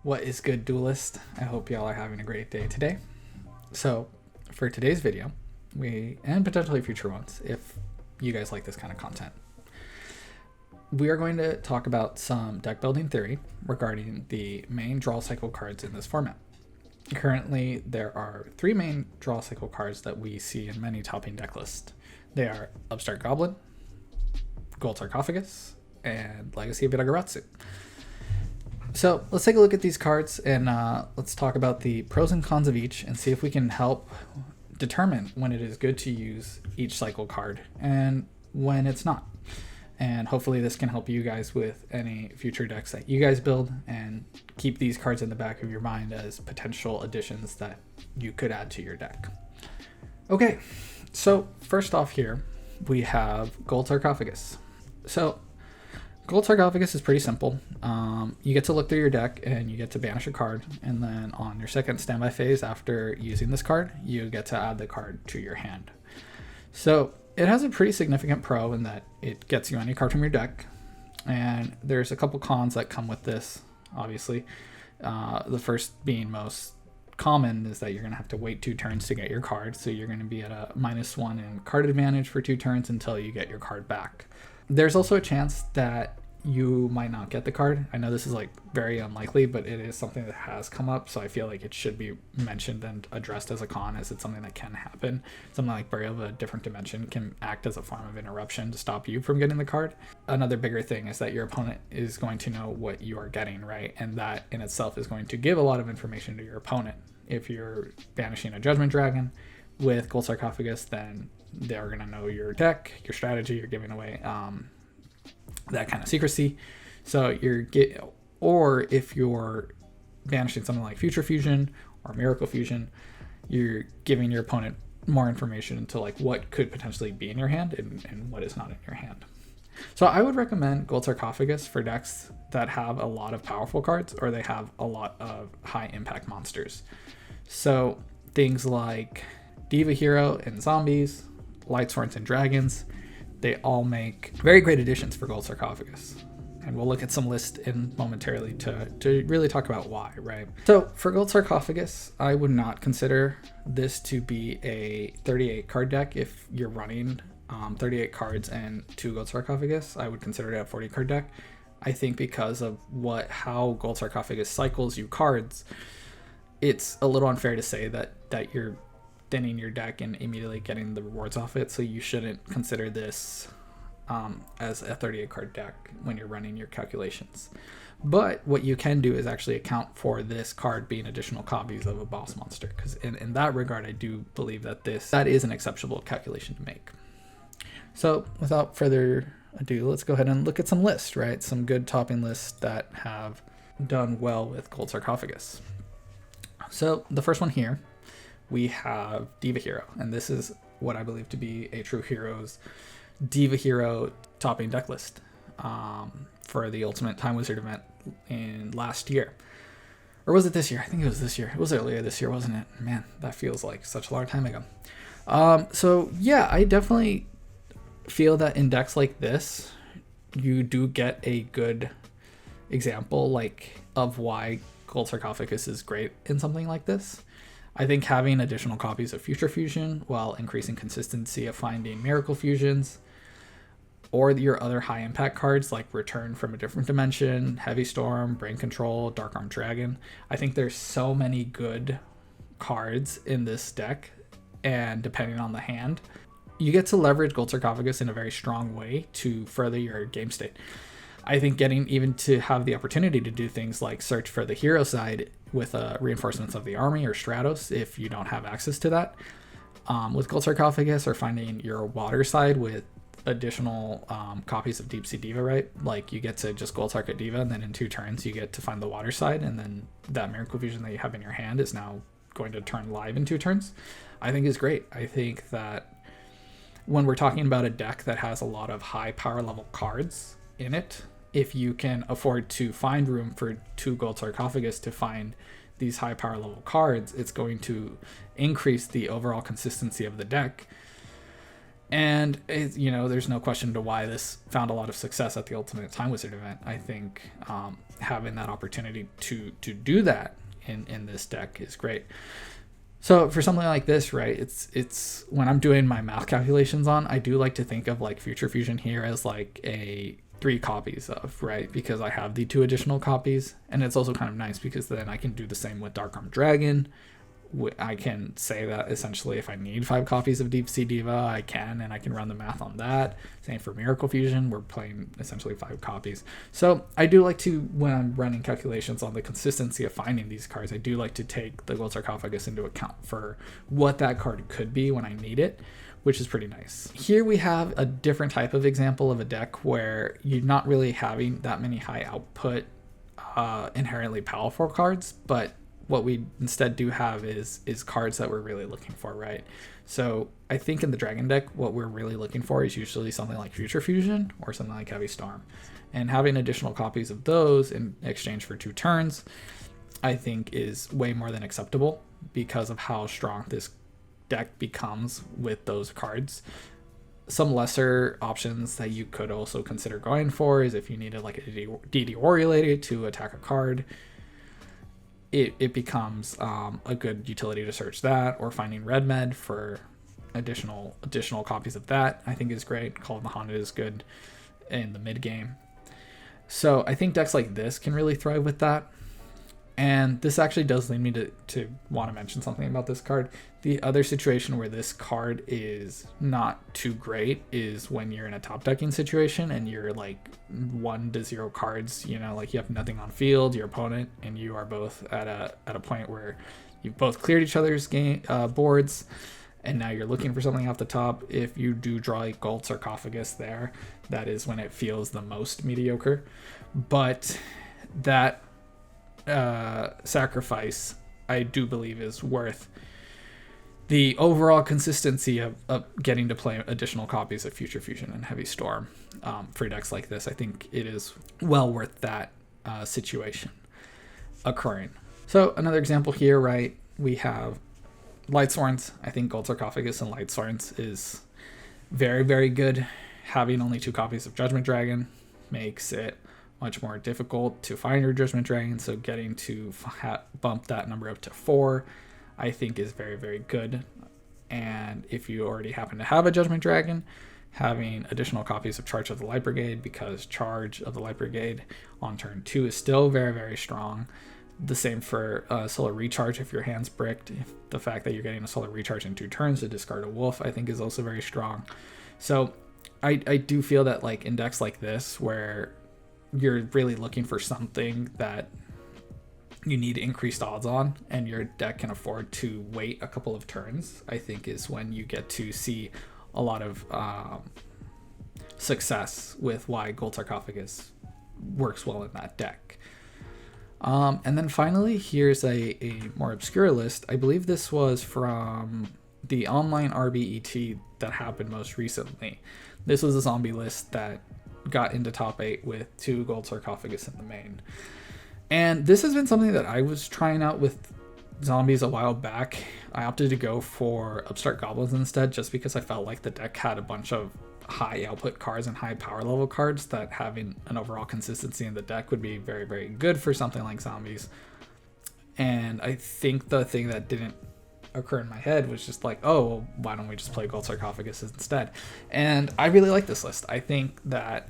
What is good, duelist? I hope y'all are having a great day today. So for today's video, and potentially future ones, if you guys like this kind of content, we are going to talk about some deck building theory regarding the main draw cycle cards in this format. Currently, there are three main draw cycle cards that we see in many topping deck lists. They are Upstart Goblin, Gold Sarcophagus, and Legacy of Yata-Garasu. So let's take a look at these cards and let's talk about the pros and cons of each and see if we can help determine when it is good to use each cycle card and when it's not. And hopefully this can help you guys with any future decks that you guys build and keep these cards in the back of your mind as potential additions that you could add to your deck. Okay, so first off here, we have Gold Sarcophagus. So Gold Sarcophagus is pretty simple. You get to look through your deck and you get to banish a card, and then on your second standby phase after using this card, you get to add the card to your hand. So it has a pretty significant pro in that it gets you any card from your deck, and there's a couple cons that come with this, obviously. The first being most common is that you're going to have to wait 2 turns to get your card, so you're going to be at a -1 in card advantage for 2 turns until you get your card back. There's also a chance that you might not get the card. I know this is like very unlikely, but it is something that has come up, so I feel like it should be mentioned and addressed as a con, as it's something that can happen. Something like Burial of a Different Dimension can act as a form of interruption to stop you from getting the card. Another bigger thing is that your opponent is going to know what you are getting, right? And that in itself is going to give a lot of information to your opponent. If you're banishing a Judgment Dragon with Gold Sarcophagus, then they're going to know your deck, your strategy, you're giving away that kind of secrecy. So or if you're banishing something like Future Fusion or Miracle Fusion, you're giving your opponent more information into like what could potentially be in your hand and what is not in your hand. So I would recommend Gold Sarcophagus for decks that have a lot of powerful cards or they have a lot of high impact monsters. So things like Diva Hero and Zombies, Light Swords and Dragons, they all make very great additions for Gold Sarcophagus. And we'll look at some lists in momentarily to really talk about why, right? So for Gold Sarcophagus, I would not consider this to be a 38 card deck. If you're running 38 cards and 2 Gold Sarcophagus, I would consider it a 40 card deck. I think because of how Gold Sarcophagus cycles you cards, it's a little unfair to say that you're thinning your deck and immediately getting the rewards off it, so you shouldn't consider this as a 38 card deck when you're running your calculations. But what you can do is actually account for this card being additional copies of a boss monster, because in that regard I do believe that that is an acceptable calculation to make. So without further ado, let's go ahead and look at some lists, right? Some good topping lists that have done well with Gold Sarcophagus. So the first one here, we have Diva Hero, and this is what I believe to be a True Heroes Diva Hero topping deck list for the Ultimate Time Wizard event in last year. Or was it this year? I think it was this year. It was earlier this year, wasn't it? Man, that feels like such a long time ago. So yeah, I definitely feel that in decks like this, you do get a good example of why Gold Sarcophagus is great in something like this. I think having additional copies of Future Fusion while increasing consistency of finding Miracle Fusions or your other high impact cards like Return from a Different Dimension, Heavy Storm, Brain Control, Dark Armed Dragon. I think there's so many good cards in this deck, and depending on the hand, you get to leverage Gold Sarcophagus in a very strong way to further your game state. I think getting even to have the opportunity to do things like search for the hero side with reinforcements of the army or Stratos if you don't have access to that with Gold Sarcophagus, or finding your water side with additional copies of Deep Sea Diva, right? Like you get to just Gold Sarc Diva, and then in 2 turns you get to find the water side, and then that Miracle Fusion that you have in your hand is now going to turn live in 2 turns. I think is great. I think that when we're talking about a deck that has a lot of high power level cards in it, if you can afford to find room for 2 Gold Sarcophagus to find these high power level cards, it's going to increase the overall consistency of the deck And there's no question to why this found a lot of success at the Ultimate Time Wizard event. I think having that opportunity to do that in this deck is great. So for something like this, right, it's when I'm doing my math calculations I do like to think of like Future Fusion here as like a 3 copies of, right, because I have the 2 additional copies, and it's also kind of nice because then I can do the same with Dark Arm Dragon. I can say that essentially if I need 5 copies of Deep Sea Diva, I can, and I can run the math on that. Same for Miracle Fusion, we're playing essentially 5 copies. So I do like to, when I'm running calculations on the consistency of finding these cards, I do like to take the Gold Sarcophagus into account for what that card could be when I need it, which is pretty nice. Here we have a different type of example of a deck where you're not really having that many high output, inherently powerful cards, but what we instead do have is cards that we're really looking for, right? So I think in the Dragon deck, what we're really looking for is usually something like Future Fusion or something like Heavy Storm. And having additional copies of those in exchange for 2 turns, I think is way more than acceptable because of how strong this deck becomes with those cards. Some lesser options that you could also consider going for is if you needed like a DD Warrior Lady to attack a card, it becomes a good utility to search that, or finding Red Med for additional copies of that I think is great. Call of the Haunted is good in the mid game. So I think decks like this can really thrive with that. And this actually does lead me to want to mention something about this card. The other situation where this card is not too great is when you're in a top decking situation and you're like 1 to 0 cards, like you have nothing on field, your opponent, and you are both at a point where you've both cleared each other's boards, and now you're looking for something off the top. If you do draw a Gold Sarcophagus there, that is when it feels the most mediocre. But that sacrifice, I do believe, is worth the overall consistency of getting to play additional copies of Future Fusion and Heavy Storm for decks like this. I think it is well worth that situation occurring. So another example here, right, we have Light Sworns. I think Gold Sarcophagus and Light Sworns is very, very good. Having only 2 copies of Judgment Dragon makes it much more difficult to find your Judgment Dragon, so getting to bump that number up to 4 I think is very, very good. And if you already happen to have a Judgment Dragon, having additional copies of Charge of the Light Brigade, because Charge of the Light Brigade on turn 2 is still very, very strong. The same for Solar Recharge if your hand's bricked. The fact that you're getting a Solar Recharge in 2 turns to discard a Wolf, I think, is also very strong. So I do feel that like in decks like this, where you're really looking for something that you need increased odds on and your deck can afford to wait a couple of turns, I think is when you get to see a lot of success with why Gold Sarcophagus works well in that deck. And then finally, here's a more obscure list. I believe this was from the online RBET that happened most recently. This was a zombie list that got into top 8 with 2 Gold Sarcophagus in the main. And this has been something that I was trying out with zombies a while back. I opted to go for Upstart Goblins instead, just because I felt like the deck had a bunch of high output cards and high power level cards that having an overall consistency in the deck would be very, very good for something like zombies. And I think the thing that didn't occur in my head was just like, oh, well, why don't we just play Gold Sarcophagus instead? And I really like this list. I think that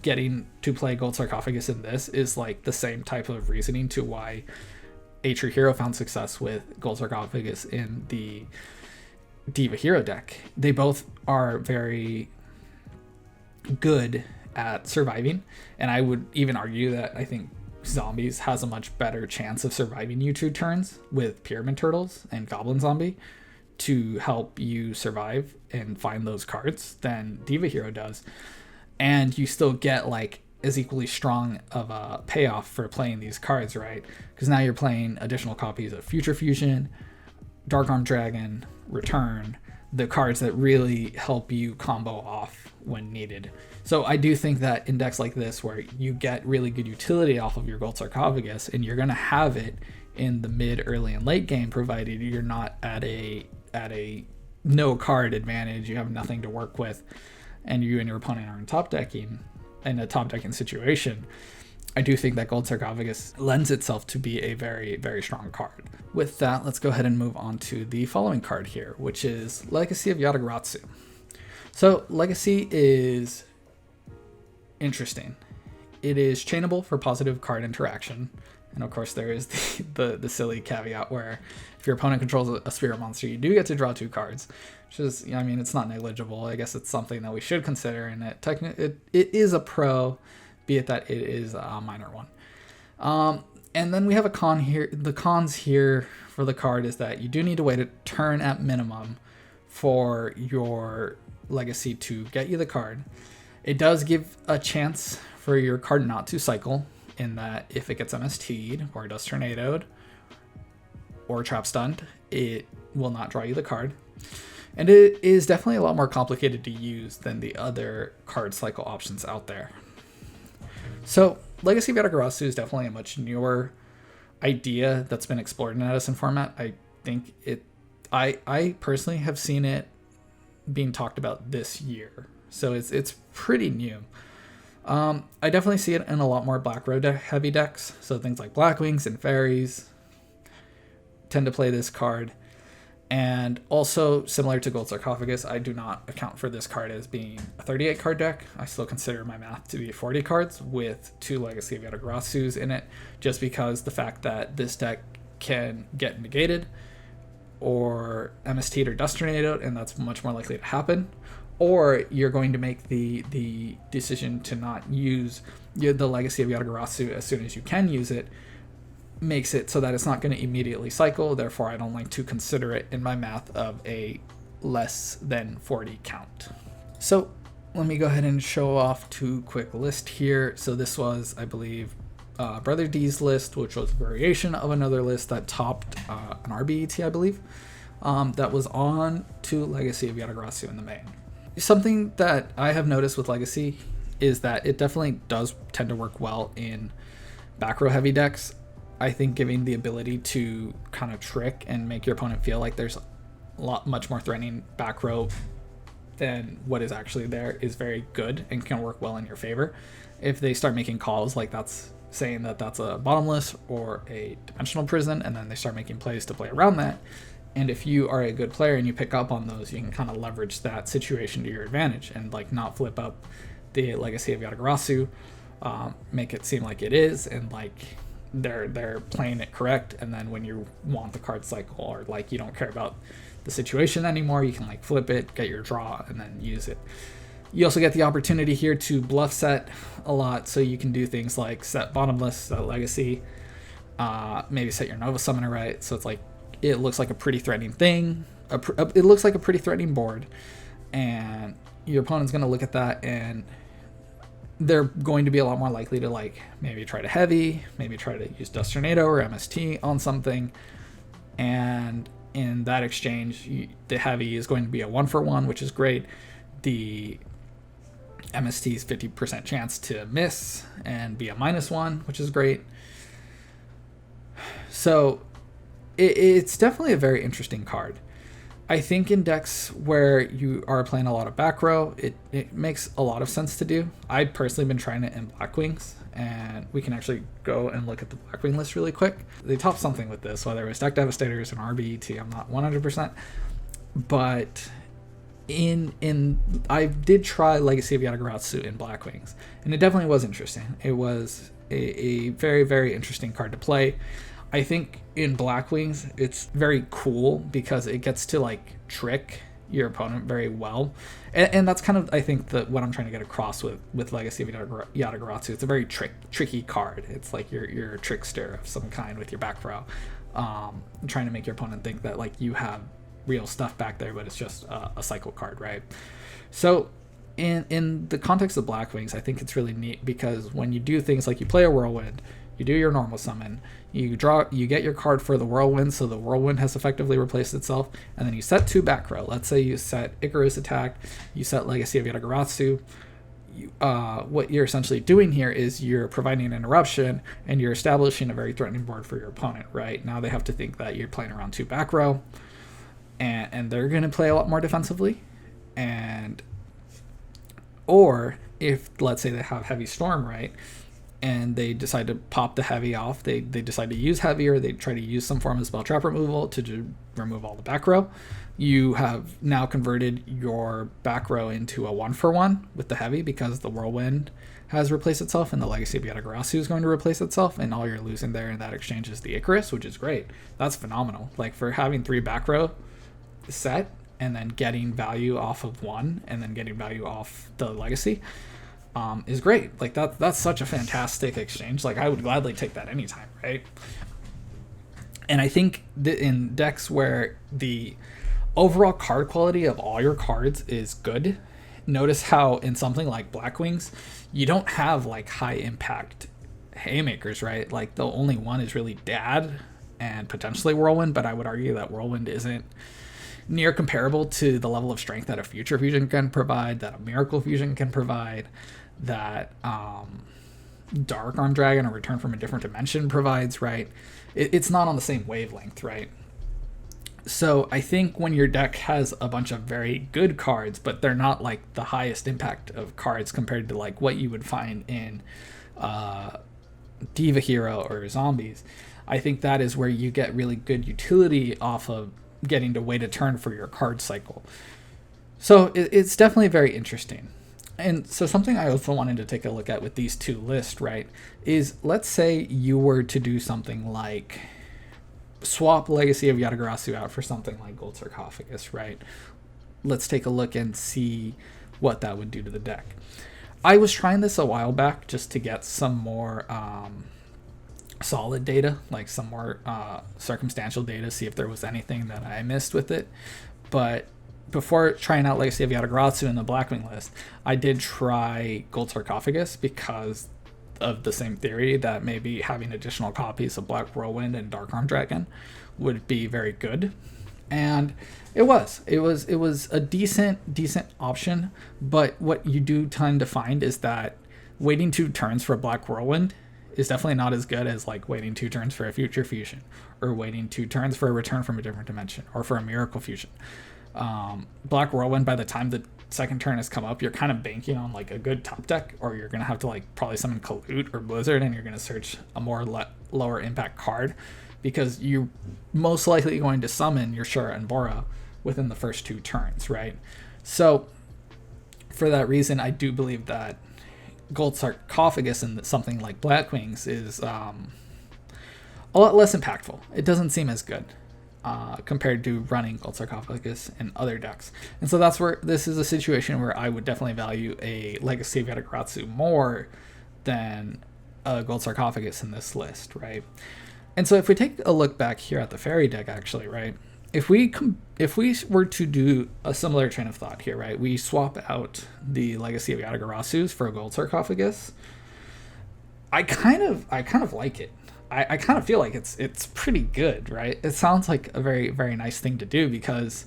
getting to play Gold Sarcophagus in this is like the same type of reasoning to why A True Hero found success with Gold Sarcophagus in the Diva Hero deck. They both are very good at surviving, and I would even argue that I think Zombies has a much better chance of surviving you 2 turns with Pyramid Turtles and Goblin Zombie to help you survive and find those cards than Diva Hero does. And you still get like as equally strong of a payoff for playing these cards, right? Because now you're playing additional copies of Future Fusion, Dark Arm Dragon, Return, the cards that really help you combo off when needed. So I do think that in decks like this, where you get really good utility off of your Gold Sarcophagus, and you're going to have it in the mid, early, and late game, provided you're not at a no card advantage, you have nothing to work with, and you and your opponent are in a top decking situation, I do think that Gold Sarcophagus lends itself to be a very, very strong card. With that, let's go ahead and move on to the following card here, which is Legacy of Yata-Garasu. So Legacy is interesting. It is chainable for positive card interaction. And of course there is the silly caveat where if your opponent controls a spirit monster, you do get to draw 2 cards, which is, I mean, it's not negligible. I guess it's something that we should consider, and it is a pro, be it that it is a minor one. And then we have a con here. The cons here for the card is that you do need to wait a turn at minimum for your Legacy to get you the card. It does give a chance for your card not to cycle, in that if it gets MST'd or does tornadoed or trap stunned, it will not draw you the card. And it is definitely a lot more complicated to use than the other card cycle options out there. So Legacy of Yata-Garasu is definitely a much newer idea that's been explored in Edison format. I think I personally have seen it being talked about this year, so it's pretty new. I definitely see it in a lot more black road heavy decks, so things like Blackwings and Fairies tend to play this card. And also, similar to Gold Sarcophagus, I do not account for this card as being a 38 card deck. I still consider my math to be 40 cards with 2 Legacy of Yata-Garasus in it, just because the fact that this deck can get negated or MST'd or Dust Tornadoed, and that's much more likely to happen. Or you're going to make the decision to not use the Legacy of Yata-Garasu as soon as you can use it, makes it so that it's not going to immediately cycle. Therefore, I don't like to consider it in my math of a less than 40 count. So let me go ahead and show off 2 quick lists here. So this was, I believe, Brother D's list, which was a variation of another list that topped an RBET, I believe, that was on to Legacy of Yata-Garasu in the main. Something that I have noticed with Legacy is that it definitely does tend to work well in back row heavy decks. I think giving the ability to kind of trick and make your opponent feel like there's much more threatening back row than what is actually there is very good and can work well in your favor. If they start making calls like that's saying that that's a bottomless or a dimensional prison, and then they start making plays to play around that, and if you are a good player and you pick up on those, you can kind of leverage that situation to your advantage and like not flip up the Legacy of Yata-Garasu, make it seem like it is, and like they're playing it correct. And then when you want the card cycle, or like you don't care about the situation anymore, you can like flip it, get your draw, and then use it. You also get the opportunity here to bluff set a lot, so you can do things like set bottomless, set Legacy, maybe set your Nova Summoner right, so it's like it looks like a pretty threatening thing. It looks like a pretty threatening board, and your opponent's going to look at that, and they're going to be a lot more likely to like maybe try to heavy, maybe try to use Dust Tornado or MST on something, and in that exchange, the heavy is going to be a 1-for-1, which is great. The MST's 50% chance to miss and be a -1, which is great. So it's definitely a very interesting card. I think in decks where you are playing a lot of back row, it makes a lot of sense to do. I've personally been trying it in Blackwings, and we can actually go and look at the Blackwing list really quick. They topped something with this, whether it was Deck Devastators and RBET, I'm not 100%. But I did try Legacy of Yata-Garasu in Blackwings, and it definitely was interesting. It was a very, very interesting card to play. I think in Blackwings, it's very cool because it gets to like trick your opponent very well. And that's kind of, I think, what I'm trying to get across with Legacy of Yata-Garasu. It's a very tricky card. It's like you're a trickster of some kind with your back row, trying to make your opponent think that like you have real stuff back there, but it's just a cycle card, right? So in the context of Blackwings, I think it's really neat because when you do things like you play a Whirlwind, you do your normal summon, you get your card for the Whirlwind, so the Whirlwind has effectively replaced itself, and then you set 2 back row. Let's say you set Icarus Attack, you set Legacy of Yata-Garasu. What you're essentially doing here is you're providing an interruption, and you're establishing a very threatening board for your opponent, right? Now they have to think that you're playing around 2 back row, and they're going to play a lot more defensively. And or if, let's say, they have Heavy Storm, right, and they decide to pop the heavy off, they decide to use heavy, or they try to use some form of spell trap removal to remove all the back row, you have now converted your back row into a 1-for-1 with the heavy, because the Whirlwind has replaced itself and the Legacy of Yata-Garasu is going to replace itself, and all you're losing there in that exchange is the Icarus, which is great. That's phenomenal. Like, for having 3 back row set and then getting value off of 1 and then getting value off the Legacy is great. Like, that's such a fantastic exchange. Like, I would gladly take that anytime, right? And I think that in decks where the overall card quality of all your cards is good, notice how in something like Black Wings, you don't have like high impact haymakers, right? Like, the only one is really Dad and potentially Whirlwind, but I would argue that Whirlwind isn't near comparable to the level of strength that a Future Fusion can provide, that a Miracle Fusion can provide, that Dark Arm Dragon, or Return from a Different Dimension, provides, right? It's not on the same wavelength, right? So I think when your deck has a bunch of very good cards, but they're not like the highest impact of cards compared to like what you would find in Diva Hero or Zombies, I think that is where you get really good utility off of getting to wait a turn for your card cycle. So it's definitely very interesting. And so something I also wanted to take a look at with these two lists, right, is let's say you were to do something like swap Legacy of Yata-Garasu out for something like Gold Sarcophagus, right? Let's take a look and see what that would do to the deck. I was trying this a while back just to get some more solid data, like some more circumstantial data, see if there was anything that I missed with it. But before trying out Legacy of Yata-Garasu in the Blackwing list, I did try Gold Sarcophagus because of the same theory that maybe having additional copies of Black Whirlwind and Dark Arm Dragon would be very good. And it was a decent option, but what you do tend to find is that waiting 2 turns for a Black Whirlwind is definitely not as good as like waiting 2 turns for a Future Fusion, or waiting 2 turns for a Return from a Different Dimension, or for a Miracle Fusion. Black Whirlwind, by the time the second turn has come up, you're kind of banking on like a good top deck, or you're gonna have to like probably summon Kalut or Blizzard, and you're gonna search a more lower impact card, because you're most likely going to summon your Shura and Bora within the first 2 turns, right? So for that reason, I do believe that Gold Sarcophagus and something like Black Wings is a lot less impactful. It doesn't seem as good compared to running Gold Sarcophagus in other decks. And so that's where this is a situation where I would definitely value a Legacy of Yata-Garasu more than a Gold Sarcophagus in this list, right? And so if we take a look back here at the Fairy deck, actually, right, if we were to do a similar train of thought here, right, we swap out the Legacy of Yata-Garasus for a Gold Sarcophagus, I kind of like it. I kind of feel like it's pretty good, right? It sounds like a very, very nice thing to do, because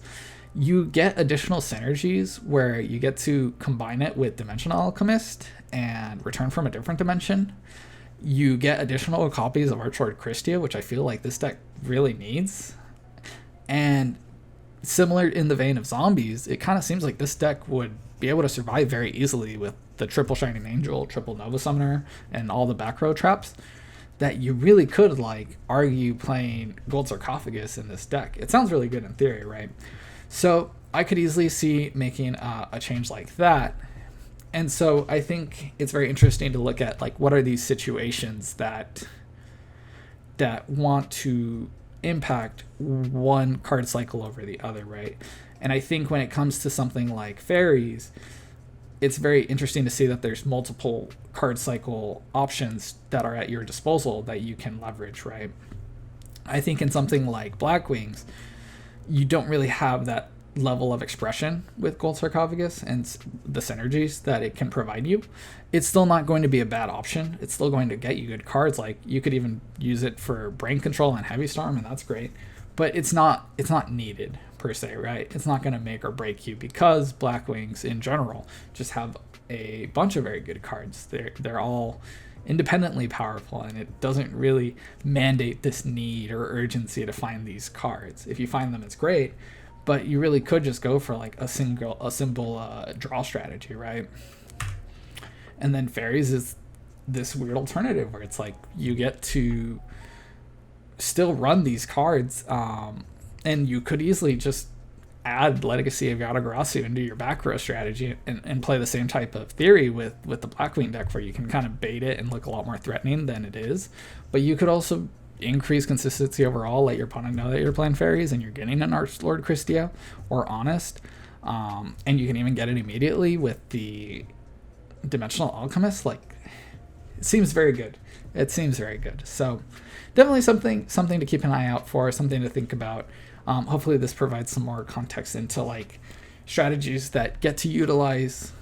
you get additional synergies where you get to combine it with Dimensional Alchemist and Return from a Different Dimension. You get additional copies of Archlord Christia, which I feel like this deck really needs. And similar in the vein of Zombies, it kind of seems like this deck would be able to survive very easily with the triple Shining Angel, triple Nova Summoner, and all the back row traps, that you really could like argue playing Gold Sarcophagus in this deck. It sounds really good in theory, right? So I could easily see making a change like that. And so I think it's very interesting to look at like what are these situations that want to impact one card cycle over the other, right? And I think when it comes to something like Fairies, it's very interesting to see that there's multiple card cycle options that are at your disposal that you can leverage, right? I think in something like Black Wings, you don't really have that level of expression with Gold Sarcophagus and the synergies that it can provide you. It's still not going to be a bad option. It's still going to get you good cards. Like, you could even use it for Brain Control and Heavy Storm, and that's great. But it's not needed per se, right? It's not going to make or break you, because Black Wings in general just have a bunch of very good cards. They're all independently powerful, and it doesn't really mandate this need or urgency to find these cards. If you find them, it's great, but you really could just go for like a simple draw strategy, right? And then fairies is this weird alternative where it's like you get to still run these cards, and you could easily just add Legacy of Yata-Garasu into your back row strategy and play the same type of theory with the Blackwing deck, where you can kind of bait it and look a lot more threatening than it is. But you could also increase consistency overall, let your opponent know that you're playing fairies and you're getting an Archlord Christia or Honest, and you can even get it immediately with the Dimensional Alchemist. Like, it seems very good. It seems very good. So definitely something to keep an eye out for, something to think about. Hopefully this provides some more context into like strategies that get to utilize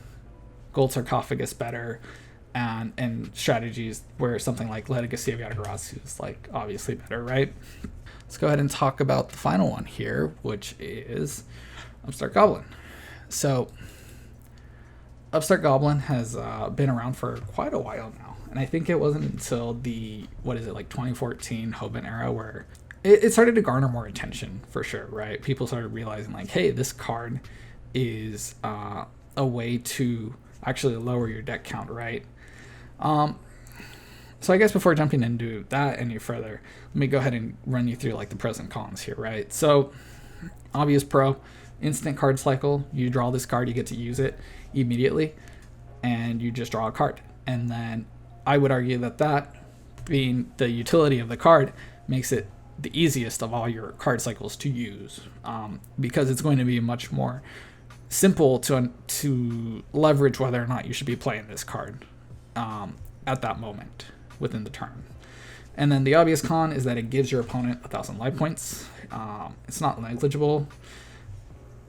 Gold Sarcophagus better, and strategies where something like Legacy of Yata-Garasu is like obviously better, right? Let's go ahead and talk about the final one here, which is Upstart Goblin. So Upstart Goblin has been around for quite a while now, and I think it wasn't until the 2014 Hoban era where it started to garner more attention, for sure, right? People started realizing like, hey, this card is a way to actually lower your deck count, right? So I guess before jumping into that any further, let me go ahead and run you through like the pros and cons here, right? So obvious pro, instant card cycle. You draw this card, you get to use it immediately, and you just draw a card. And then I would argue that being the utility of the card makes it the easiest of all your card cycles to use, because it's going to be much more simple to leverage whether or not you should be playing this card at that moment within the turn. And then the obvious con is that it gives your opponent 1,000 life points. It's not negligible,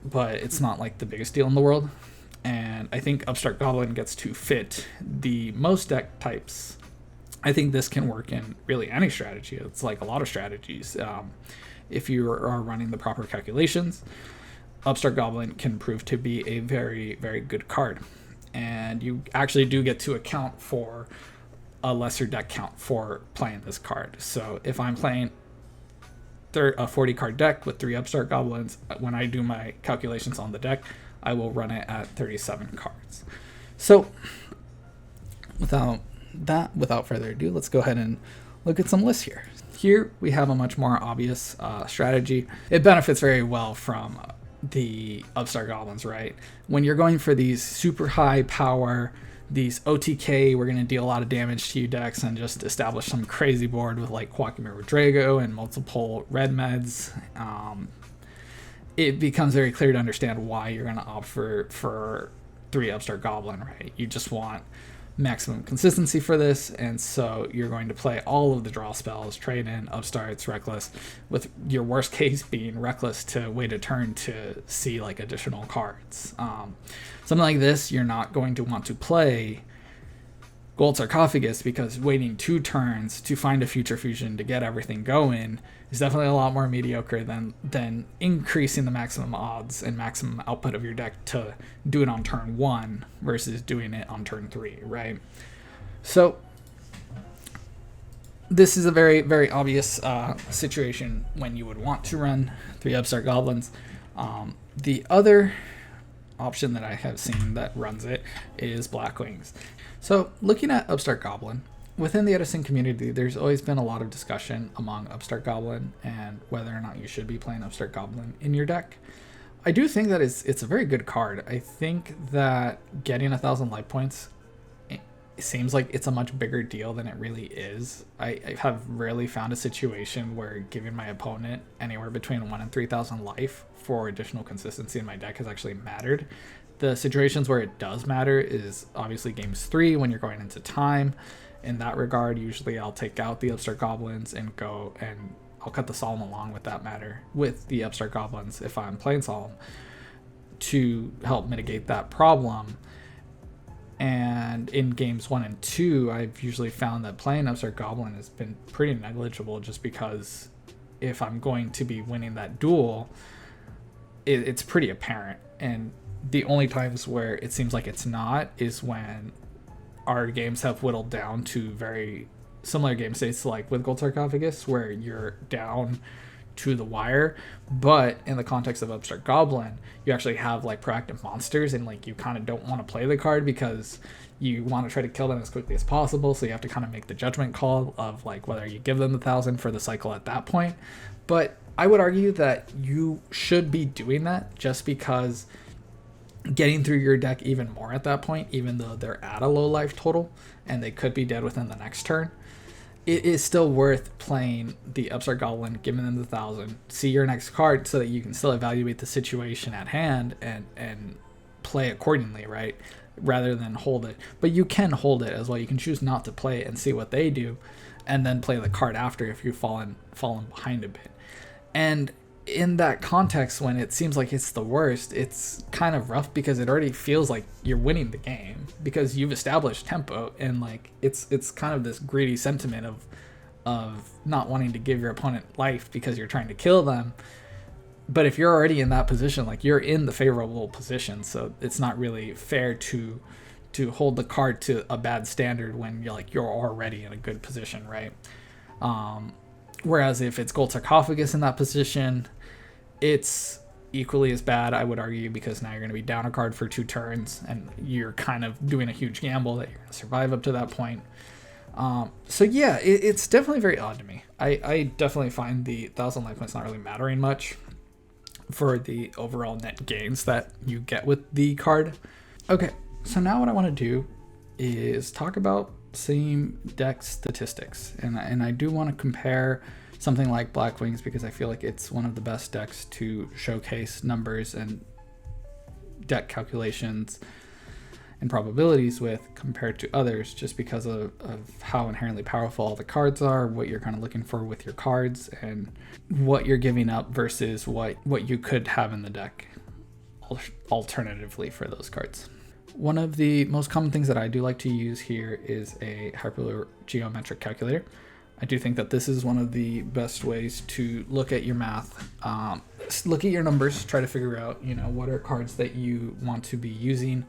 but it's not like the biggest deal in the world. And I think Upstart Goblin gets to fit the most deck types. I think this can work in really any strategy. It's like a lot of strategies. If you are running the proper calculations, Upstart Goblin can prove to be a very, very good card. And you actually do get to account for a lesser deck count for playing this card. So if I'm playing a 40 card deck with 3 Upstart Goblins, when I do my calculations on the deck, I will run it at 37 cards. So without further ado, let's go ahead and look at some lists here. Here we have a much more obvious strategy. It benefits very well from the Upstart Goblins, right? When you're going for these super high power, these OTK, we're going to deal a lot of damage to you decks and just establish some crazy board with like Quackmere Drago and multiple red meds, it becomes very clear to understand why you're going to opt for 3 Upstart Goblin, right? You just want maximum consistency for this, and so you're going to play all of the draw spells, trade in, upstarts, reckless, with your worst case being reckless to wait a turn to see like additional cards. Something like this, you're not going to want to play Gold Sarcophagus, because waiting 2 turns to find a future fusion to get everything going is definitely a lot more mediocre than increasing the maximum odds and maximum output of your deck to do it on turn 1 versus doing it on turn 3, right? So this is a very, very obvious situation when you would want to run 3 Upstart Goblins. The other option that I have seen that runs it is Blackwings. So looking at Upstart Goblin, within the Edison community, there's always been a lot of discussion among Upstart Goblin and whether or not you should be playing Upstart Goblin in your deck. I do think that it's a very good card. I think that getting 1,000 life points, it seems like it's a much bigger deal than it really is. I have rarely found a situation where giving my opponent anywhere between 1,000 and 3,000 life for additional consistency in my deck has actually mattered. The situations where it does matter is obviously games 3 when you're going into time. In that regard, usually I'll take out the Upstart Goblins and go and I'll cut the Solemn along with that matter with the Upstart Goblins if I'm playing Solemn to help mitigate that problem. And in games 1 and 2, I've usually found that playing Upstart Goblin has been pretty negligible, just because if I'm going to be winning that duel, it's pretty apparent. And the only times where it seems like it's not is when our games have whittled down to very similar game states, like with Gold Sarcophagus, where you're down to the wire. But in the context of Upstart Goblin, you actually have like proactive monsters, and like you kind of don't want to play the card because you want to try to kill them as quickly as possible. So you have to kind of make the judgment call of like whether you give them the 1,000 for the cycle at that point. But I would argue that you should be doing that, just because getting through your deck even more at that point, even though they're at a low life total and they could be dead within the next turn, it is still worth playing the Upstart Goblin, giving them the 1,000, see your next card so that you can still evaluate the situation at hand and play accordingly, right? Rather than hold it. But you can hold it as well. You can choose not to play it and see what they do, and then play the card after if you've fallen behind a bit. And in that context, when it seems like it's the worst, it's kind of rough because it already feels like you're winning the game because you've established tempo, and like it's kind of this greedy sentiment of not wanting to give your opponent life because you're trying to kill them. But if you're already in that position, like you're in the favorable position, so it's not really fair to hold the card to a bad standard when you're already in a good position, right? Whereas if it's Gold Sarcophagus in that position, it's equally as bad, I would argue, because now you're going to be down a card for 2 turns and you're kind of doing a huge gamble that you're going to survive up to that point. So yeah, it's definitely very odd to me. I definitely find the 1,000 life points not really mattering much for the overall net gains that you get with the card. Okay, so now what I want to do is talk about same deck statistics, and I do want to compare something like Black Wings because I feel like it's one of the best decks to showcase numbers and deck calculations and probabilities with compared to others, just because of how inherently powerful all the cards are, what you're kind of looking for with your cards, and what you're giving up versus what you could have in the deck alternatively for those cards. One of the most common things that I do like to use here is a hypergeometric calculator. I do think that this is one of the best ways to look at your math, look at your numbers, try to figure out, what are cards that you want to be using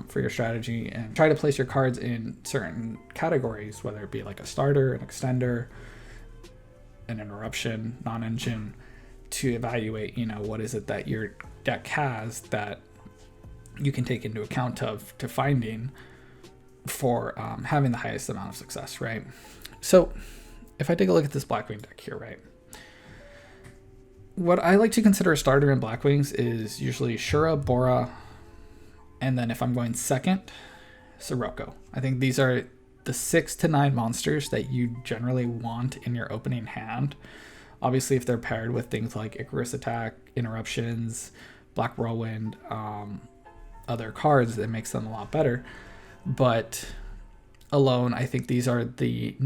for your strategy, and try to place your cards in certain categories, whether it be like a starter, an extender, an interruption, non-engine, to evaluate, what is it that your deck has that you can take into account to finding for having the highest amount of success, right? So if I take a look at this Blackwing deck here, right, what I like to consider a starter in Blackwings is usually Shura, Bora, and then if I'm going second, Sirocco. I think these are the 6 to 9 monsters that you generally want in your opening hand. Obviously, if they're paired with things like Icarus Attack, Interruptions, Black Whirlwind, other cards, that makes them a lot better. But alone, I think these are the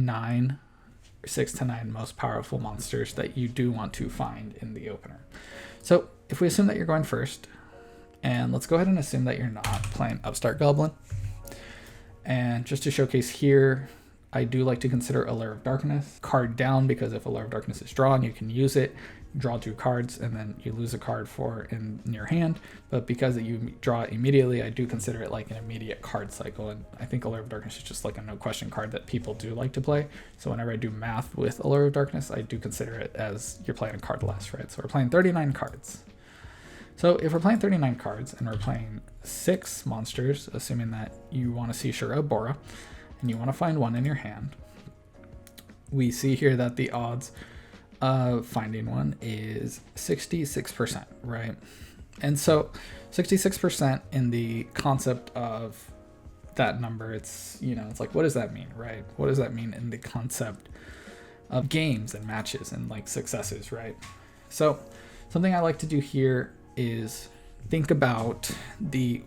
6 to 9 most powerful monsters that you do want to find in the opener. So if we assume that you're going first, and let's go ahead and assume that you're not playing Upstart Goblin. And just to showcase here, I do like to consider Allure of Darkness card down, because if Allure of Darkness is drawn, you can use it, draw 2 cards, and then you lose a card in your hand. But because you draw it immediately, I do consider it like an immediate card cycle. And I think Allure of Darkness is just like a no question card that people do like to play. So whenever I do math with Allure of Darkness, I do consider it as you're playing a card less, right? So we're playing 39 cards. So if we're playing 39 cards and we're playing 6 monsters, assuming that you want to see Shura, Bora, and you want to find one in your hand, we see here that the odds of finding one is 66%, right? And so 66% in the concept of that number, it's like, what does that mean, right? What does that mean in the concept of games and matches and like successes, right? So something I like to do here is think about the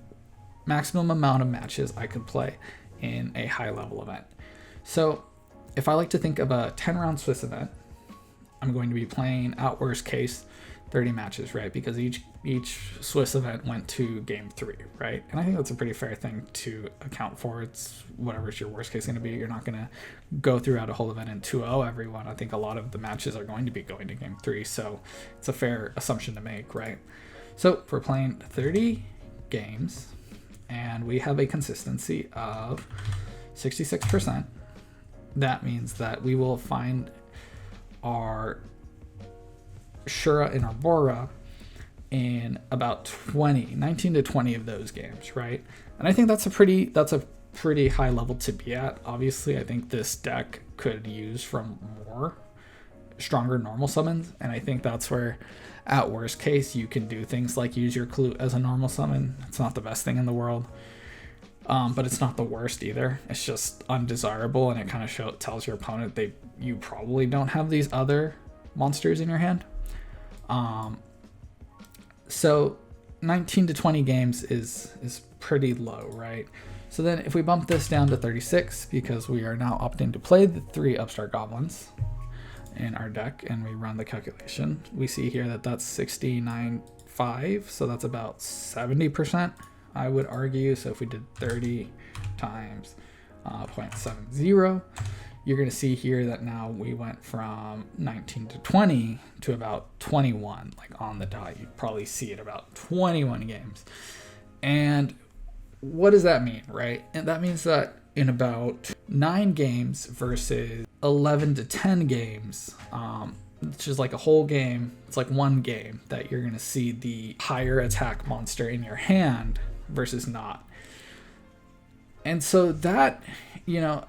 maximum amount of matches I could play in a high level event. So if I like to think of a 10-round Swiss event, I'm going to be playing, at worst case, 30 matches, right? Because each Swiss event went to game 3, right? And I think that's a pretty fair thing to account for. It's whatever's your worst case going to be. You're not going to go throughout a whole event in 2-0 everyone. I think a lot of the matches are going to be going to game 3, so it's a fair assumption to make, right? So if we're playing 30 games and we have a consistency of 66%, that means that we will find our Shura and Arbora in about 19 to 20 of those games, right? And I think that's a pretty high level to be at. Obviously, I think this deck could use from more stronger normal summons, and I think that's where, at worst case, you can do things like use your Clue as a normal summon. It's not the best thing in the world, but it's not the worst either. It's just undesirable, and it kind of tells your opponent you probably don't have these other monsters in your hand. So 19 to 20 games is pretty low, right? So then if we bump this down to 36, because we are now opting to play the 3 Upstart Goblins in our deck, and we run the calculation, we see here that that's 69.5, so that's about 70%, I would argue. So if we did 30 times 0.70, you're going to see here that now we went from 19 to 20 to about 21, like on the dot. You'd probably see it about 21 games. And what does that mean, right? And that means that in about 9 games versus 11 to 10 games, which is like a whole game, it's like one game that you're going to see the higher attack monster in your hand versus not. And so that,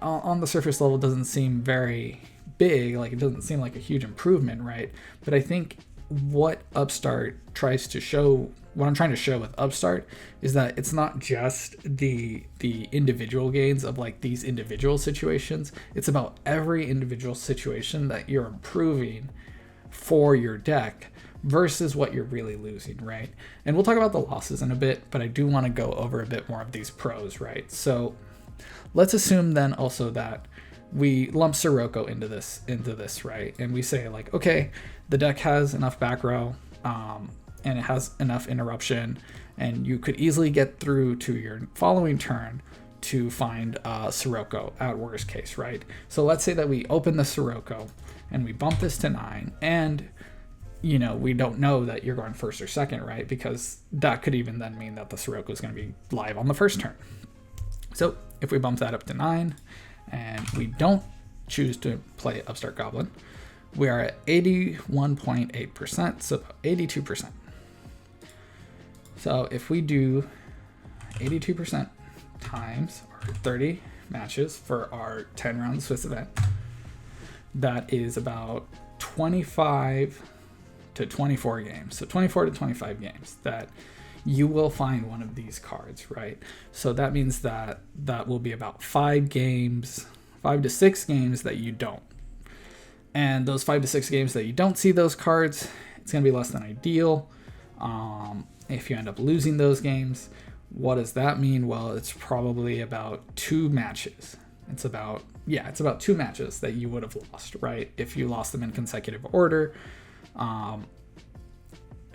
on the surface level doesn't seem very big, like it doesn't seem like a huge improvement, right? But I think what Upstart tries to show, what I'm trying to show with Upstart, is that it's not just the individual gains of like these individual situations. It's about every individual situation that you're improving for your deck versus what you're really losing, right? And we'll talk about the losses in a bit, but I do want to go over a bit more of these pros, right? So let's assume then also that we lump Sirocco into this, right? And we say like, okay, the deck has enough back row, and it has enough interruption, and you could easily get through to your following turn to find Sirocco at worst case, right? So let's say that we open the Sirocco and we bump this to 9, and we don't know that you're going first or second, right? Because that could even then mean that the Sirocco is going to be live on the first turn. So if we bump that up to 9 and we don't choose to play Upstart Goblin, we are at 81.8%, so about 82%. So if we do 82% times our 30 matches for our 10 round Swiss event, that is about 25 to 24 games. So 24 to 25 games that you will find one of these cards, right? So that means that will be about 5 to 6 games that you don't. And those 5 to 6 games that you don't see those cards, it's going to be less than ideal. If you end up losing those games, what does that mean? Well, it's probably about 2 matches. It's about 2 matches that you would have lost, right? If you lost them in consecutive order,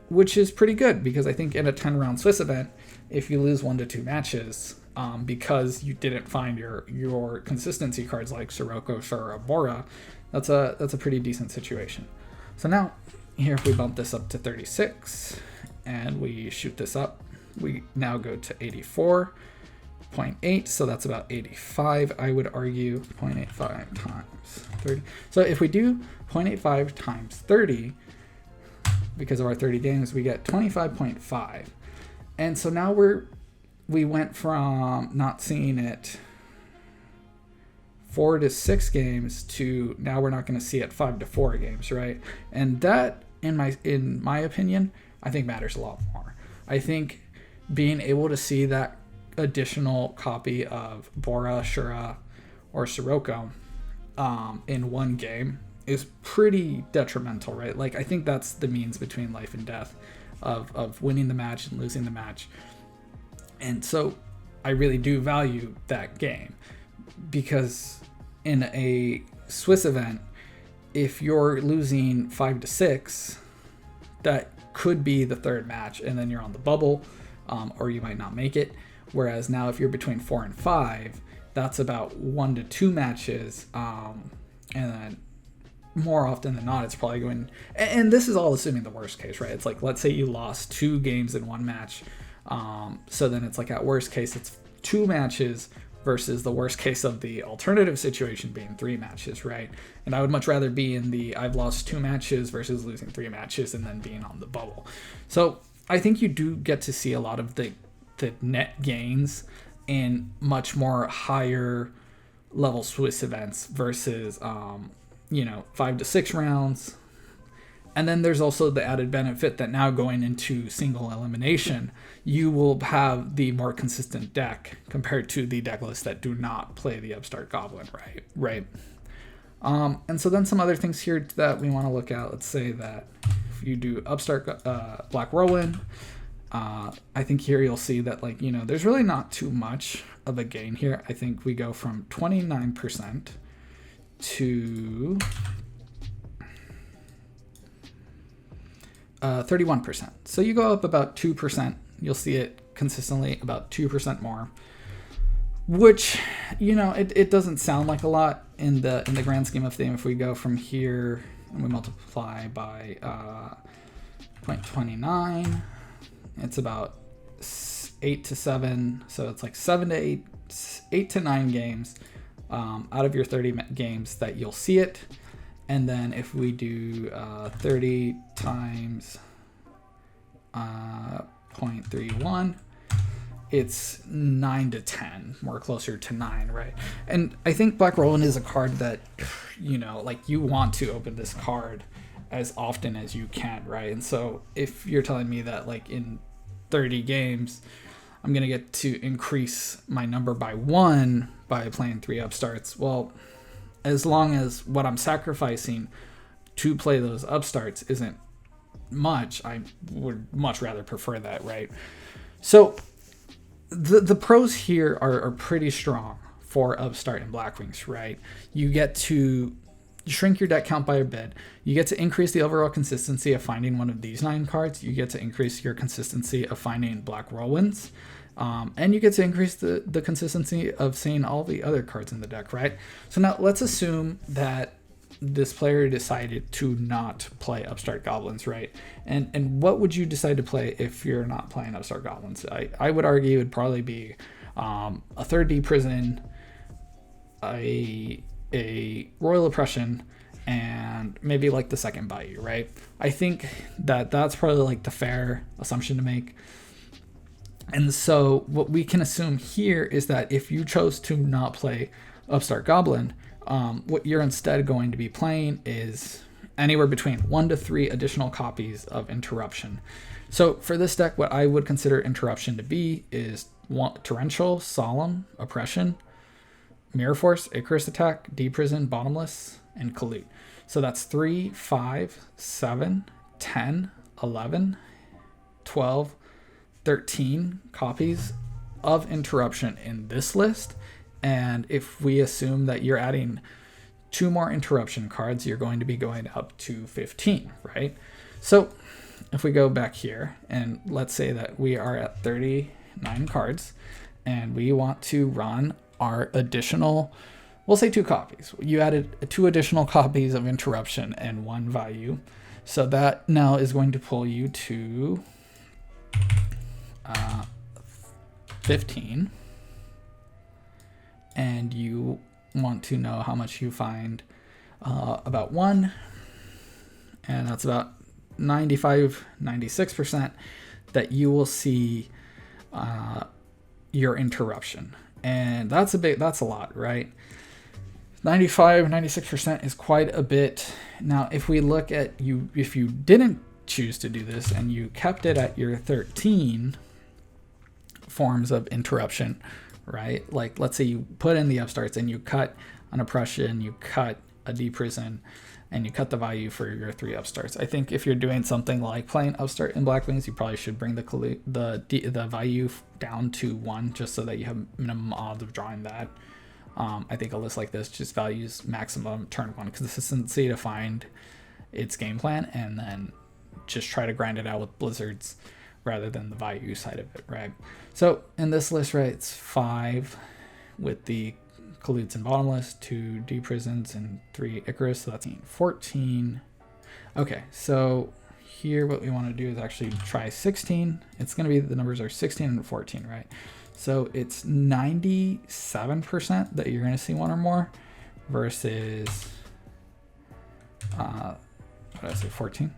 which is pretty good, because I think in a 10-round Swiss event, if you lose 1 to 2 matches, because you didn't find your consistency cards like Sirocco, Shura, Arbora, that's a pretty decent situation. So now, here if we bump this up to 36, and we shoot this up, we now go to 84.8, so that's about 85, I would argue. 0.85 times 30. So if we do 0.85 times 30, because of our 30 games, we get 25.5. And so now we went from not seeing it 4 to 6 games to now we're not going to see it 5 to 4 games, right? And that, in my opinion, I think matters a lot more. I think being able to see that additional copy of Bora, Shura, or Sirocco in one game is pretty detrimental, right? Like, I think that's the means between life and death of winning the match and losing the match. And so I really do value that game, because in a Swiss event, if you're losing 5 to 6, that could be the 3rd match, and then you're on the bubble, or you might not make it. Whereas now if you're between 4 and 5, that's about 1 to 2 matches, and then more often than not, it's probably going, and this is all assuming the worst case, right? It's like, let's say you lost 2 games in one match. So then it's like, at worst case, it's 2 matches versus the worst case of the alternative situation being 3 matches, right? And I would much rather be in the I've lost 2 matches versus losing 3 matches and then being on the bubble. So I think you do get to see a lot of the net gains in much more higher level Swiss events versus 5 to 6 rounds. And then there's also the added benefit that now going into single elimination, you will have the more consistent deck compared to the deck lists that do not play the Upstart Goblin, right? And so then some other things here that we want to look at. Let's say that if you do Upstart Black Rowan, I think here you'll see that there's really not too much of a gain here. I think we go from 29% to 31%. So you go up about 2%. You'll see it consistently about 2% more, which, it doesn't sound like a lot in the grand scheme of things. If we go from here and we multiply by 0.29, it's about 8 to 7. So it's like 7 to 8 to 9 games out of your 30 games that you'll see it. And then if we do 30 times 0.31, it's 9 to 10, more closer to 9, right? And I think Black Roland is a card that, you want to open this card as often as you can, right? And so if you're telling me that in 30 games, I'm going to get to increase my number by 1 by playing 3 Upstarts, well, as long as what I'm sacrificing to play those Upstarts isn't much, I would much rather prefer that, right? So the pros here are pretty strong for Upstart and Blackwings, right? You get to shrink your deck count by a bit. You get to increase the overall consistency of finding one of these 9 cards. You get to increase your consistency of finding Black Whirlwinds. And you get to increase the consistency of seeing all the other cards in the deck, right? So now let's assume that this player decided to not play Upstart Goblins, right? And what would you decide to play if you're not playing Upstart Goblins? I would argue it would probably be a 3rd D Prison, a Royal Oppression, and maybe the 2nd Bayou, right? I think that's probably the fair assumption to make. And so what we can assume here is that if you chose to not play Upstart Goblin, what you're instead going to be playing is anywhere between 1 to 3 additional copies of Interruption. So for this deck, what I would consider Interruption to be is Torrential, Solemn, Oppression, Mirror Force, Icarus Attack, Deprison, Bottomless, and Collude. So that's 3, 5, 7, 10, 11, 12, 13 copies of Interruption in this list. And if we assume that you're adding 2 more Interruption cards, you're going to be going up to 15, right? So if we go back here and let's say that we are at 39 cards and we want to run our additional, we'll say 2 copies. You added 2 additional copies of Interruption and 1 value. So that now is going to pull you to 15, and you want to know how much you find about 1, and that's about 96% that you will see your Interruption. And that's a lot, right? 96% is quite a bit. Now, if we look at you, if you didn't choose to do this and you kept it at your 13 forms of Interruption, right? Let's say you put in the Upstarts and you cut an Oppression, you cut a Deprison, and you cut the value for your 3 Upstarts. I think if you're doing something like playing Upstart in Blackwings, you probably should bring the value down to 1 just so that you have minimum odds of drawing that. I think a list like this just values maximum turn 1 consistency to find its game plan and then just try to grind it out with blizzards rather than the value side of it, right? So in this list, right, it's 5 with the Colludes and Bottomless, 2 Deprisons, and 3 Icarus, so that's 14. Okay, so here what we want to do is actually try 16. It's going to be, the numbers are 16 and 14, right? So it's 97% that you're going to see one or more versus, what did I say, 14?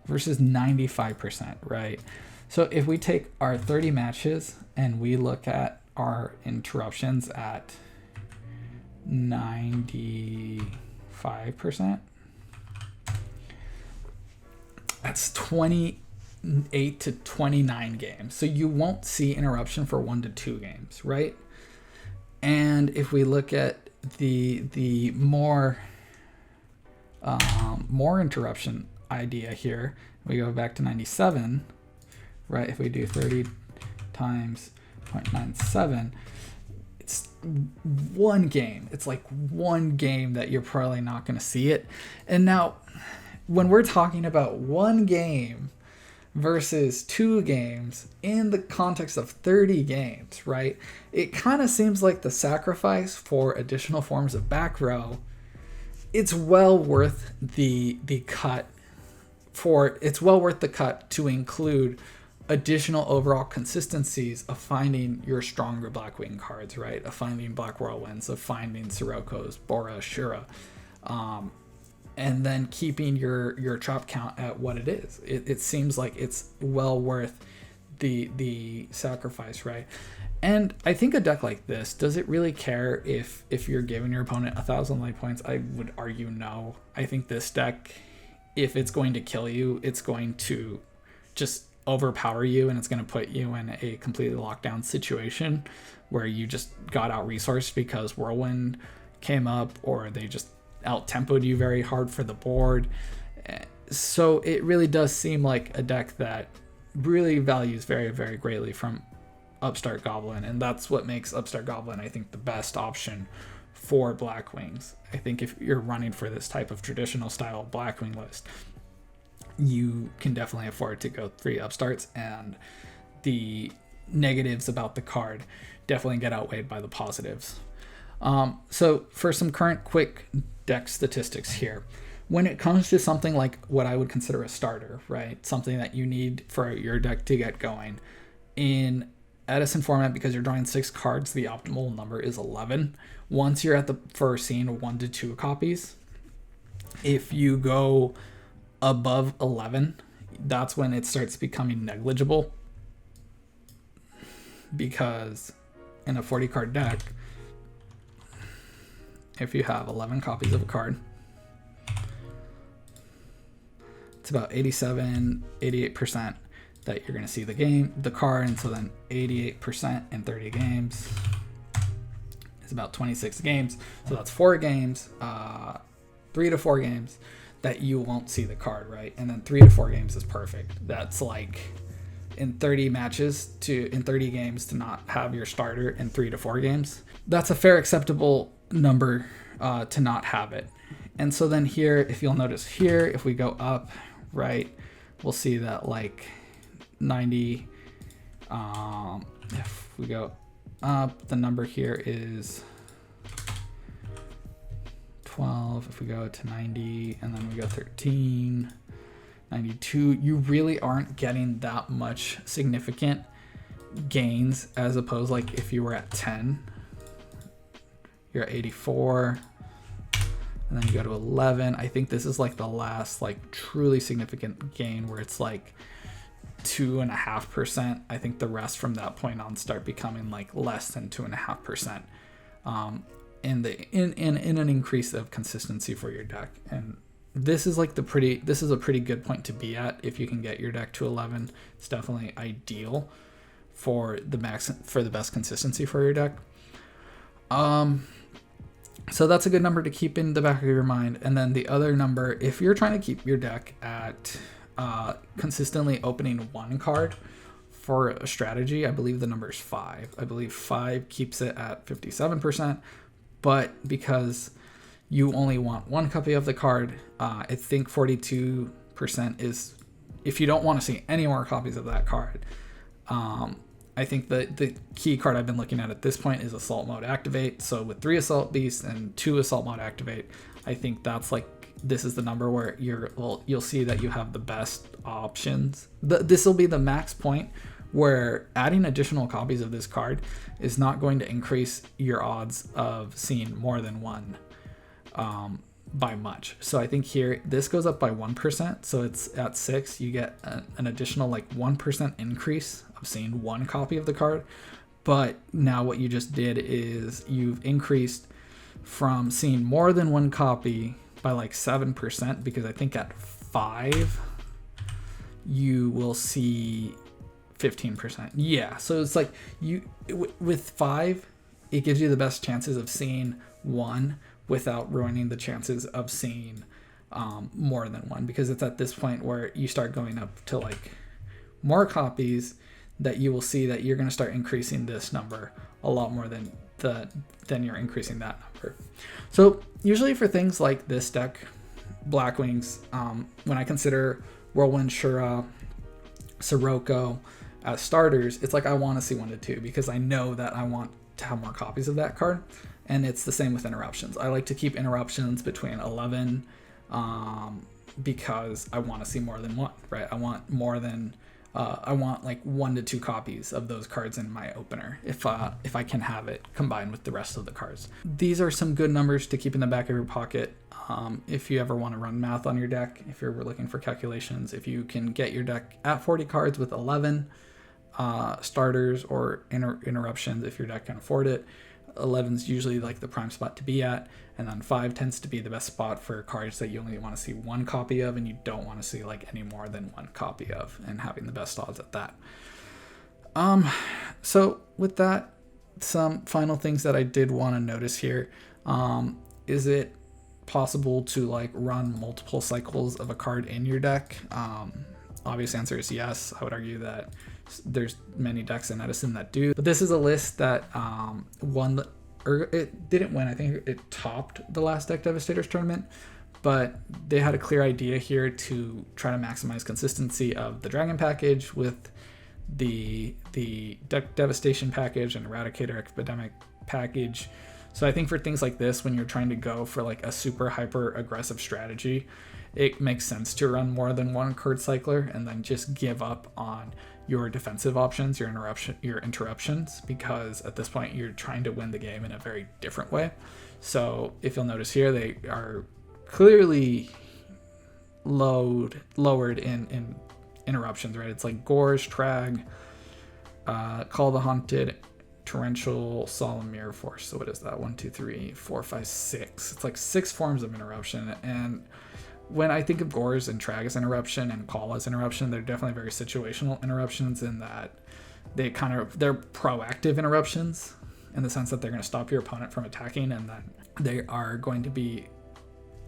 Versus 95%, right? So if we take our 30 matches and we look at our interruptions at 95%, that's 28 to 29 games. So you won't see interruption for 1 to 2 games, right? And if we look at the more interruption idea here, we go back to 97, right? If we do 30 times 0.97, it's one game. It's like one game that you're probably not going to see it. And now, when we're talking about one game versus 2 games in the context of 30 games, right? It kind of seems like the sacrifice for additional forms of back row, it's well worth the cut to include additional overall consistencies of finding your stronger Blackwing cards, right? Of finding Black Whirlwinds, of finding Siroko's, Bora, Shura, and then keeping your chop count at what it is. It seems like it's well worth the sacrifice, right? And I think a deck like this, does it really care if you're giving your opponent 1,000 life points? I would argue no. I think this deck, if it's going to kill you, it's going to just overpower you, and it's going to put you in a completely locked down situation where you just got out resourced because Whirlwind came up, or they just out-tempoed you very hard for the board. So it really does seem like a deck that really values very, very greatly from Upstart Goblin, and that's what makes Upstart Goblin, I think, the best option for Blackwings. I think if you're running for this type of traditional style Blackwing list, you can definitely afford to go 3 Upstarts, and the negatives about the card definitely get outweighed by the positives. So for some current quick deck statistics here, when it comes to something like what I would consider a starter, right? Something that you need for your deck to get going. In Edison format, because you're drawing 6 cards, the optimal number is 11. Once you're at the first scene, 1 to 2 copies. If you go above 11, that's when it starts becoming negligible. Because in a 40 card deck, if you have 11 copies of a card, it's about 88% that you're going to see the card, and so then 88% in 30 games is about 26 games. So that's 4 games, 3 to 4 games that you won't see the card, right? And then 3 to 4 games is perfect. That's like in 30 games to not have your starter in 3 to 4 games. That's a fair, acceptable number to not have it. And so then here, if you'll notice here, if we go up, right, we'll see that like 90, if we go up, the number here is 12. If we go to 90 and then we go 13, 92, you really aren't getting that much significant gains, as opposed like if you were at 10, you're at 84, and then you go to 11. I think this is like the last like truly significant gain where it's like 2.5%. I think the rest from that point on start becoming like less than 2.5%. In an increase of consistency for your deck. And this is like a pretty good point to be at. If you can get your deck to 11, it's definitely ideal for the best consistency for your deck. So that's a good number to keep in the back of your mind. And then the other number, if you're trying to keep your deck at consistently opening 1 card for a strategy, I believe the number is 5. I believe 5 keeps it at 57%. But because you only want 1 copy of the card, I think 42% is, if you don't want to see any more copies of that card. I think the key card I've been looking at this point is Assault Mode Activate. So with 3 Assault Beasts and 2 Assault Mode Activate, I think that's like, this is the number where you'll see that you have the best options. This will be the max point where adding additional copies of this card is not going to increase your odds of seeing more than one by much. So I think here this goes up by 1%, so it's at 6. You get an additional like 1% increase of seeing one copy of the card. But now what you just did is you've increased from seeing more than one copy by like 7%, because I think at 5 you will see 15%. Yeah, so it's like with 5 it gives you the best chances of seeing one without ruining the chances of seeing more than one, because it's at this point where you start going up to like more copies that you will see that you're going to start increasing this number a lot more than you're increasing that number. So usually for things like this deck, Blackwings, when I consider Whirlwind, Shura, Sirocco as starters, it's like I want to see 1 to 2 because I know that I want to have more copies of that card. And it's the same with interruptions. I like to keep interruptions between 11 because I want to see more than one, right? I want more than I want like 1 to 2 copies of those cards in my opener if I can have it combined with the rest of the cards. These are some good numbers to keep in the back of your pocket if you ever want to run math on your deck, if you're looking for calculations. If you can get your deck at 40 cards with 11 starters or interruptions, if your deck can afford it, 11 is usually like the prime spot to be at, and then 5 tends to be the best spot for cards that you only want to see 1 copy of and you don't want to see like any more than 1 copy of, and having the best odds at that. So with that, some final things that I did want to notice here. Is it possible to like run multiple cycles of a card in your deck? Obvious answer is yes. I would argue that there's many decks in Edison that do, but this is a list that won, or it didn't win. I think it topped the last Deck Devastators tournament, but they had a clear idea here to try to maximize consistency of the Dragon package with the Deck Devastation package and Eradicator Epidemic package. So I think for things like this, when you're trying to go for like a super hyper aggressive strategy, it makes sense to run more than 1 card cycler and then just give up on your defensive options, your interruptions, because at this point you're trying to win the game in a very different way. So if you'll notice here, they are clearly lowered in interruptions, right? It's like Gorge, Trag, Call the Haunted, Torrential, Solemn Mirror Force. So what is that? 1, 2, 3, 4, 5, 6. It's like 6 forms of interruption. And when I think of Gorge and Trag as interruption and Call as interruption, they're definitely very situational interruptions in that they're proactive interruptions in the sense that they're going to stop your opponent from attacking, and that they are going to be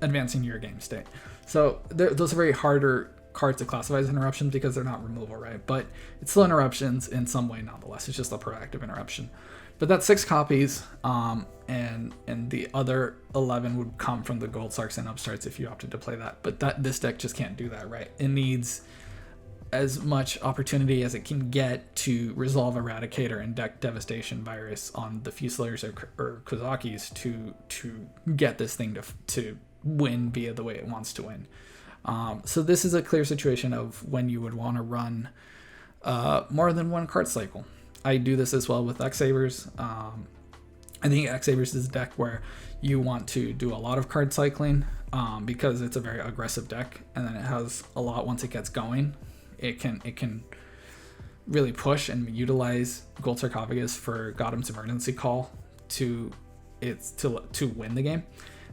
advancing your game state. So those are very harder cards to classify as interruptions because they're not removal, right? But it's still interruptions in some way nonetheless. It's just a proactive interruption. But that's 6 copies, and the other 11 would come from the Gold Sarcs and Upstarts if you opted to play that. But this deck just can't do that, right? It needs as much opportunity as it can get to resolve Eradicator and Deck Devastation Virus on the Fusilers or Kozakis to get this thing to win via the way it wants to win. So this is a clear situation of when you would want to run more than 1 card cycle. I do this as well with X-Sabers. I think X-Sabers is a deck where you want to do a lot of card cycling because it's a very aggressive deck, and then it has a lot once it gets going. It can really push and utilize Gold Sarcophagus for Gotham's Emergency Call to win the game,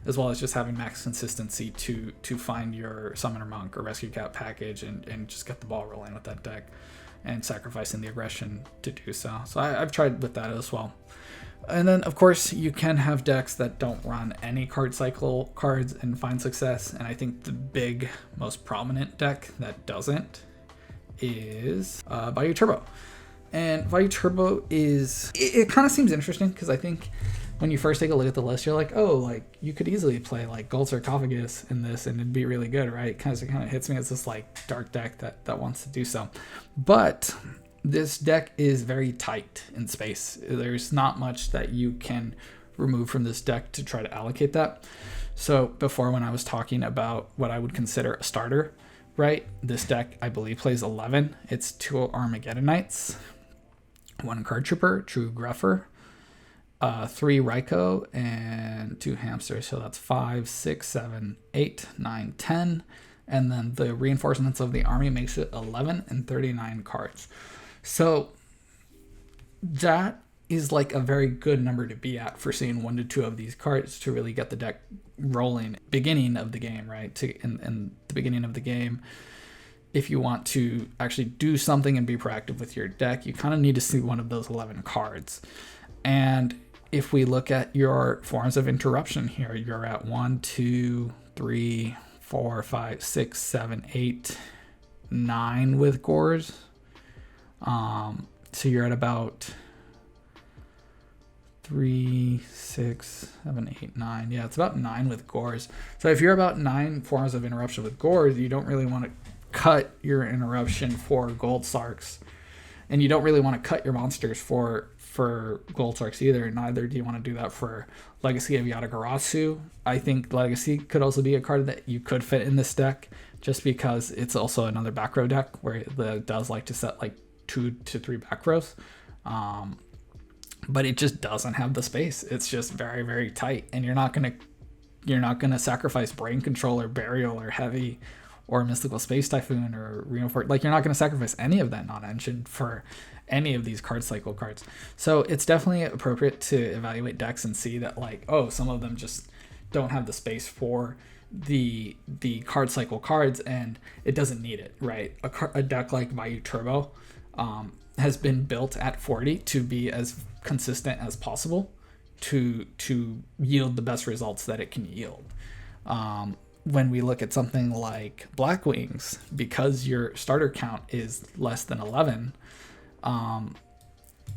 as well as just having max consistency to find your Summoner Monk or Rescue Cat package and just get the ball rolling with that deck, and sacrificing the aggression to do so. So I've tried with that as well. And then, of course, you can have decks that don't run any card cycle cards and find success. And I think the big, most prominent deck that doesn't is Bayou Turbo. And Bayou Turbo it kind of seems interesting because I think when you first take a look at the list, you're like, oh, like you could easily play like Gold Sarcophagus in this and it'd be really good, right? It kind of hits me as this like dark deck that wants to do so. But this deck is very tight in space. There's not much that you can remove from this deck to try to allocate that. So before, when I was talking about what I would consider a starter, right? This deck, I believe, plays 11. It's 2 Armageddonites, 1 Card Trooper, True Gruffer, 3 Raikou, and 2 Hamsters. So that's 5, 6, 7, 8, 9, 10. And then the reinforcements of the army makes it 11 and 39 cards. So that is like a very good number to be at for seeing 1 to 2 of these cards to really get the deck rolling. Beginning of the game, right? In the beginning of the game, if you want to actually do something and be proactive with your deck, you kind of need to see 1 of those 11 cards. And if we look at your forms of interruption here, you're at 1, 2, 3, 4, 5, 6, 7, 8, 9 with Gores. So you're at about 3, 6, 7, 8, 9. Yeah, it's about 9 with Gores. So if you're about 9 forms of interruption with Gores, you don't really want to cut your interruption for gold Sarcs. And you don't really want to cut your monsters for gold Sarcs either. Neither do you want to do that for Legacy of Yata-Garasu. I think Legacy could also be a card that you could fit in this deck, just because it's also another back row deck where it does like to set like 2 to 3 back rows. But it just doesn't have the space. It's just very, very tight, and you're not gonna sacrifice Brain Control or Burial or Heavy or Mystical Space Typhoon or Reinforce. Like, you're not gonna sacrifice any of that non-engine for any of these card cycle cards. So it's definitely appropriate to evaluate decks and see that, like, oh, some of them just don't have the space for the card cycle cards, and it doesn't need it, right? A deck like Vayu Turbo has been built at 40 to be as consistent as possible to yield the best results that it can yield. When we look at something like Black Wings, because your starter count is less than 11,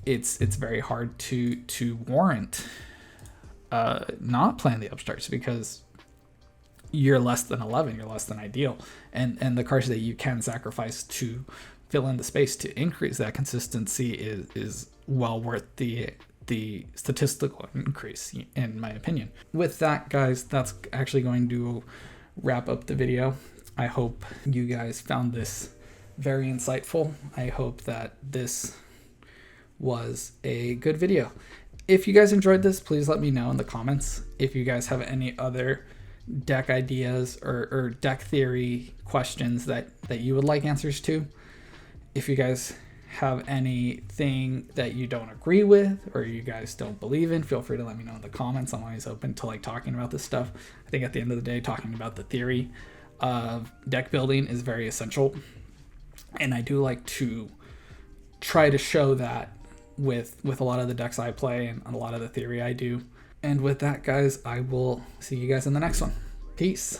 it's very hard to warrant not playing the Upstarts, because you're less than 11, you're less than ideal, and the cards that you can sacrifice to fill in the space to increase that consistency is well worth the statistical increase, in my opinion. With that, guys, that's actually going to wrap up the video. I hope you guys found this very insightful. I hope that this was a good video. If you guys enjoyed this, please let me know in the comments. If you guys have any other deck ideas or deck theory questions that you would like answers to. If you guys have anything that you don't agree with or you guys don't believe in, feel free to let me know in the comments. I'm always open to like talking about this stuff. I think at the end of the day, talking about the theory of deck building is very essential. And I do like to try to show that with a lot of the decks I play and a lot of the theory I do. And with that, guys, I will see you guys in the next one. Peace.